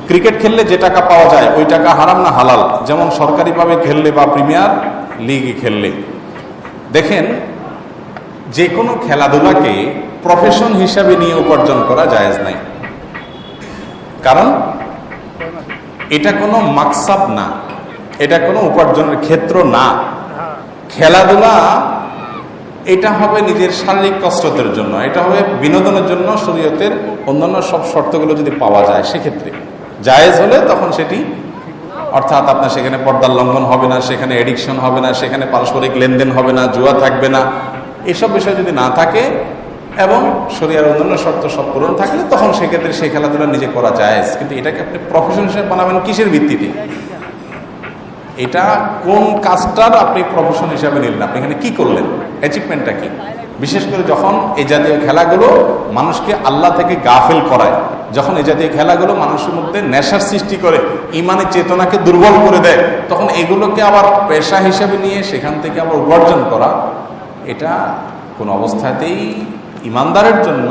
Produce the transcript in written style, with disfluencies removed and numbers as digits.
Cricket খেললে যে টাকা পাওয়া যায় ওই টাকা হারাম না হালাল? যেমন সরকারিভাবে খেললে বা প্রিমিয়ার লিগে খেললে। দেখেন, যে কোনো খেলাধুলাকে প্রফেশন হিসাবে নিয়ে উপার্জন করা জায়েজ নাই। কারণ এটা কোনো মাকসাব না, এটা কোনো উপার্জনের ক্ষেত্র না। খেলাধুলা এটা হবে নিজের শারীরিক কসরতের জন্য, এটা হবে বিনোদনের জন্য। শরীয়তের অন্যান্য সব শর্তগুলো যদি পাওয়া যায় সেক্ষেত্রে জায়েজ হলে তখন সেটি, অর্থাৎ আপনার সেখানে পর্দার লঙ্ঘন হবে না, সেখানে এডিকশন হবে না, সেখানে পারস্পরিক লেনদেন হবে না, জুয়া থাকবে না, এসব বিষয় যদি না থাকে এবং শরীয়তের অন্যান্য শর্ত সব পূরণ থাকলে তখন সেক্ষেত্রে সেই খেলাধুলা নিজে করা জায়েজ। কিন্তু এটাকে আপনি প্রফেশন হিসেবে বানাবেন কিসের ভিত্তিতে? এটা কোন কাজটার আপনি প্রফেশন হিসাবে নিলেন? আপনি এখানে কি করলেন? অ্যাচিভমেন্টটা কি? বিশেষ করে যখন এই জাতীয় খেলাগুলো মানুষকে আল্লাহ থেকে গাফেল করায়, যখন এই জাতীয় খেলাগুলো মানুষের মধ্যে নেশার সৃষ্টি করে, ইমানের চেতনাকে দুর্বল করে দেয়, তখন এগুলোকে আবার পেশা হিসাবে নিয়ে সেখান থেকে আবার উপার্জন করা, এটা কোন অবস্থাতেই ইমানদারের জন্য